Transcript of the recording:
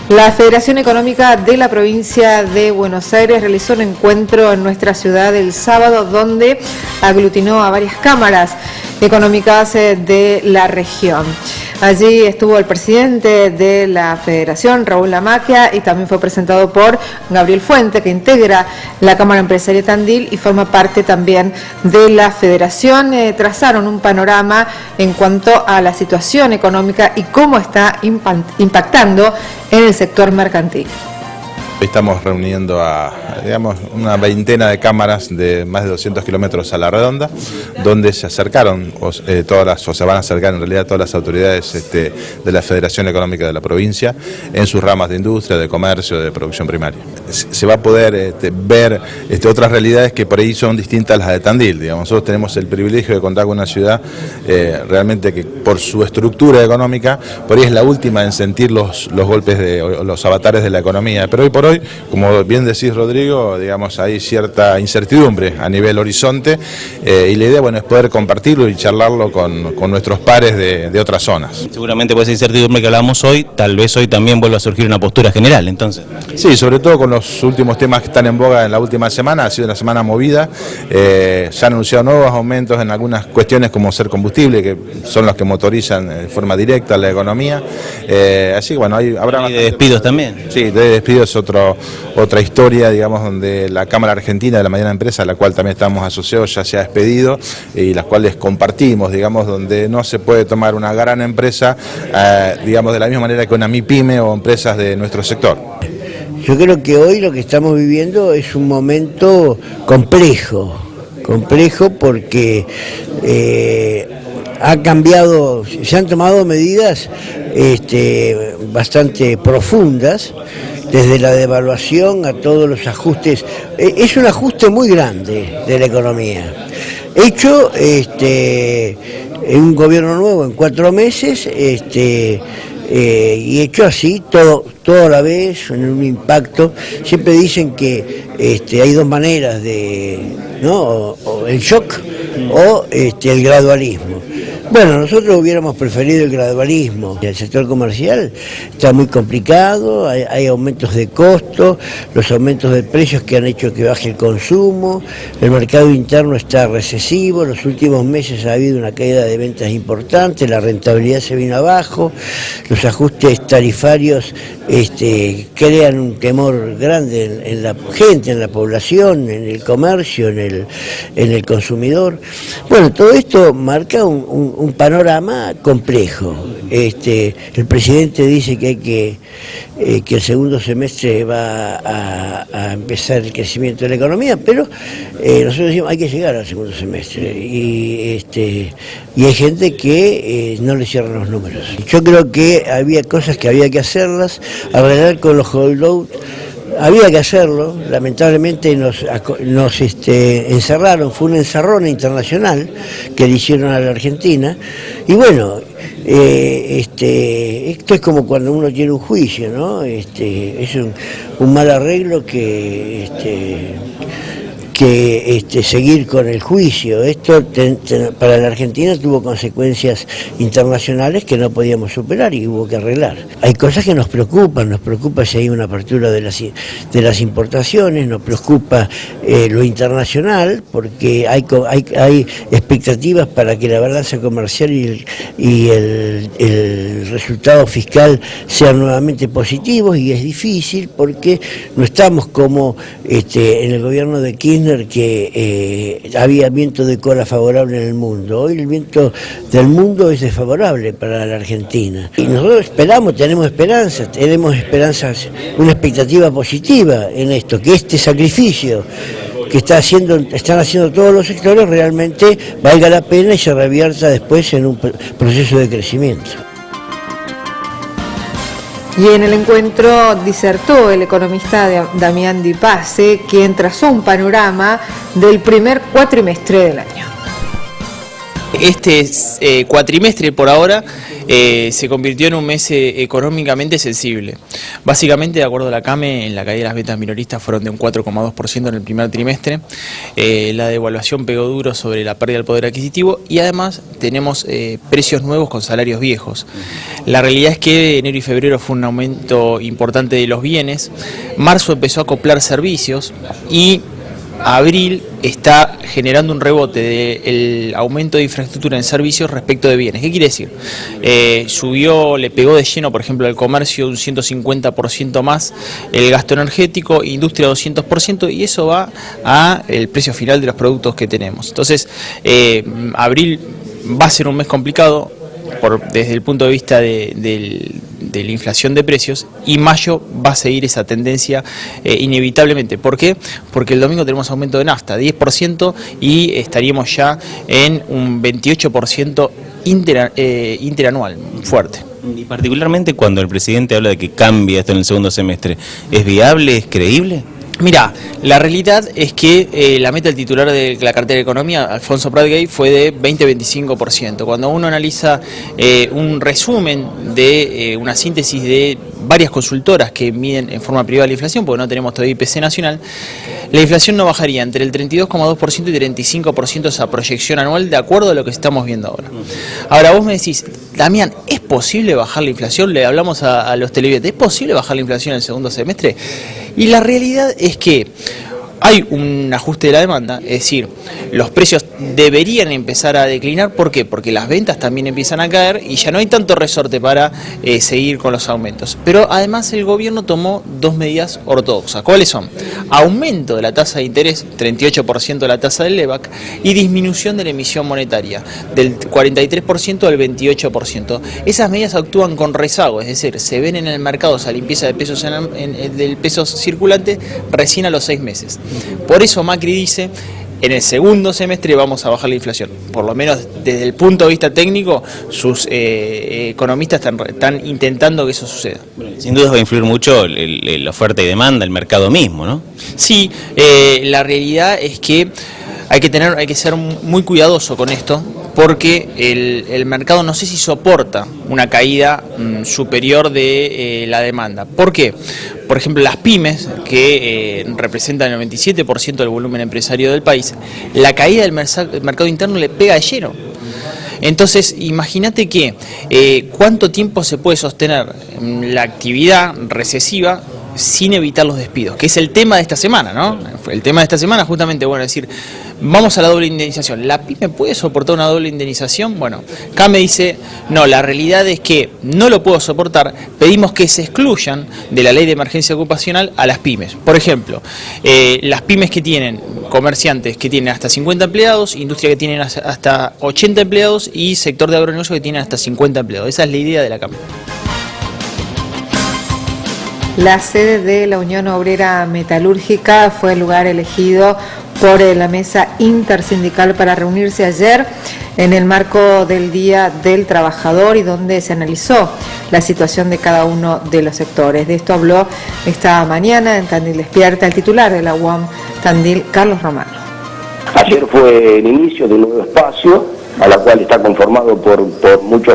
La Federación Económica de la Provincia de Buenos Aires realizó un encuentro en nuestra ciudad el sábado donde aglutinó a varias cámaras económicas de la región. Allí estuvo el presidente de la Federación, Raúl Lamaquia, y también fue presentado por Gabriel Fuente, que integra la Cámara Empresaria Tandil y forma parte también de la Federación. Trazaron un panorama en cuanto a la situación económica y cómo está impactando en el sector mercantil. Estamos reuniendo a, una veintena de cámaras de más de 200 kilómetros a la redonda, donde se acercaron, se van a acercar en realidad todas las autoridades de la Federación Económica de la provincia en sus ramas de industria, de comercio, de producción primaria. Se va a poder ver otras realidades que por ahí son distintas a las de Tandil. Nosotros tenemos el privilegio de contar con una ciudad realmente que por su estructura económica, por ahí es la última en sentir los golpes los avatares de la economía, pero hoy por hoy, como bien decís Rodrigo, hay cierta incertidumbre a nivel horizonte y la idea es poder compartirlo y charlarlo con nuestros pares de otras zonas. Seguramente por esa incertidumbre que hablamos hoy, tal vez hoy también vuelva a surgir una postura general, entonces. Sí, sobre todo con los últimos temas que están en boga en la última semana, ha sido una semana movida, se han anunciado nuevos aumentos en algunas cuestiones como ser combustible, que son los que motorizan de forma directa la economía, así que habrá... ¿Y de despidos también? Sí, de despidos es otra historia, donde la Cámara Argentina de la Mediana Empresa, a la cual también estamos asociados, ya se ha despedido y las cuales compartimos, donde no se puede tomar una gran empresa, de la misma manera que una MIPYME o empresas de nuestro sector. Yo creo que hoy lo que estamos viviendo es un momento complejo porque ha cambiado, se han tomado medidas bastante profundas, desde la devaluación a todos los ajustes. Es un ajuste muy grande de la economía, hecho en un gobierno nuevo en 4 meses, y hecho así, todo a la vez, en un impacto. Siempre dicen que hay dos maneras o el shock o el gradualismo. Bueno, nosotros hubiéramos preferido el gradualismo. El sector comercial está muy complicado, hay aumentos de costos, los aumentos de precios que han hecho que baje el consumo, el mercado interno está recesivo, los últimos meses ha habido una caída de ventas importante, la rentabilidad se vino abajo, los ajustes tarifarios crean un temor grande en la gente, en la población, en el comercio, en el consumidor. Bueno, todo esto marca un panorama complejo. El presidente dice que el segundo semestre va a empezar el crecimiento de la economía, pero nosotros decimos hay que llegar al segundo semestre y hay gente que no le cierran los números. Yo creo que había cosas que había que hacerlas, arreglar con los holdout. Había que hacerlo, lamentablemente nos encerraron, fue una encerrona internacional que le hicieron a la Argentina, y bueno, esto es como cuando uno tiene un juicio, ¿no? Es un mal arreglo que seguir con el juicio. Esto para la Argentina tuvo consecuencias internacionales que no podíamos superar y hubo que arreglar. Hay cosas que nos preocupa si hay una apertura de las importaciones, nos preocupa lo internacional, porque hay expectativas para que la balanza comercial y el resultado fiscal sean nuevamente positivos, y es difícil porque no estamos como en el gobierno de Kirchner, que había viento de cola favorable en el mundo. Hoy el viento del mundo es desfavorable para la Argentina. Y nosotros tenemos esperanzas, una expectativa positiva en esto, que este sacrificio que están haciendo todos los sectores realmente valga la pena y se revierta después en un proceso de crecimiento. Y en el encuentro disertó el economista Damián Di Pace, quien trazó un panorama del primer cuatrimestre del año. Este cuatrimestre por ahora se convirtió en un mes económicamente sensible. Básicamente, de acuerdo a la CAME, en la caída de las ventas minoristas fueron de un 4,2% en el primer trimestre. La devaluación pegó duro sobre la pérdida del poder adquisitivo y además tenemos precios nuevos con salarios viejos. La realidad es que enero y febrero fue un aumento importante de los bienes, marzo empezó a acoplar servicios y abril está generando un rebote del aumento de infraestructura en servicios respecto de bienes. ¿Qué quiere decir? Le pegó de lleno, por ejemplo, al comercio un 150% más, el gasto energético, industria 200%, y eso va a el precio final de los productos que tenemos. Entonces, abril va a ser un mes complicado desde el punto de vista de la inflación de precios, y mayo va a seguir esa tendencia inevitablemente. ¿Por qué? Porque el domingo tenemos aumento de nafta, 10%, y estaríamos ya en un 28% interanual, fuerte. Y particularmente cuando el presidente habla de que cambia esto en el segundo semestre, ¿es viable, es creíble? Mirá, la realidad es que la meta del titular de la cartera de Economía, Alfonso Prat-Gay, fue de 20-25%. Cuando uno analiza un resumen de una síntesis de varias consultoras que miden en forma privada la inflación, porque no tenemos todavía IPC nacional, la inflación no bajaría entre el 32,2% y 35% esa proyección anual, de acuerdo a lo que estamos viendo ahora. Ahora vos me decís, Damián, ¿es posible bajar la inflación? Le hablamos a los televidentes, ¿es posible bajar la inflación en el segundo semestre? Y la realidad es que hay un ajuste de la demanda, es decir, los precios deberían empezar a declinar. ¿Por qué? Porque las ventas también empiezan a caer y ya no hay tanto resorte para seguir con los aumentos. Pero además el gobierno tomó dos medidas ortodoxas. ¿Cuáles son? Aumento de la tasa de interés, 38% de la tasa del LEVAC, y disminución de la emisión monetaria, del 43% al 28%. Esas medidas actúan con rezago, es decir, se ven en el mercado esa limpieza de pesos del peso circulante recién a los 6 meses. Por eso Macri dice, en el segundo semestre vamos a bajar la inflación. Por lo menos desde el punto de vista técnico, sus economistas están intentando que eso suceda. Sin duda va a influir mucho la oferta y demanda, el mercado mismo, ¿no? Sí, la realidad es que hay que ser muy cuidadoso con esto, porque el mercado no sé si soporta una caída superior de la demanda. ¿Por qué? Por ejemplo, las pymes, que representan el 97% del volumen empresario del país, la caída del mercado interno le pega de lleno. Entonces, imagínate que cuánto tiempo se puede sostener la actividad recesiva sin evitar los despidos, que es el tema de esta semana, ¿no? El tema de esta semana justamente, bueno, es decir, vamos a la doble indemnización. ¿La pyme puede soportar una doble indemnización? Bueno, CAME dice, no, la realidad es que no lo puedo soportar, pedimos que se excluyan de la ley de emergencia ocupacional a las pymes. Por ejemplo, las pymes que tienen, comerciantes que tienen hasta 50 empleados, industria que tienen hasta 80 empleados y sector de agronegocio que tienen hasta 50 empleados. Esa es la idea de la CAME. La sede de la Unión Obrera Metalúrgica fue el lugar elegido por la mesa intersindical para reunirse ayer en el marco del Día del Trabajador, y donde se analizó la situación de cada uno de los sectores. De esto habló esta mañana en Tandil Despierta el titular de la UAM Tandil, Carlos Romano. Ayer fue el inicio de un nuevo espacio, a la cual está conformado por muchos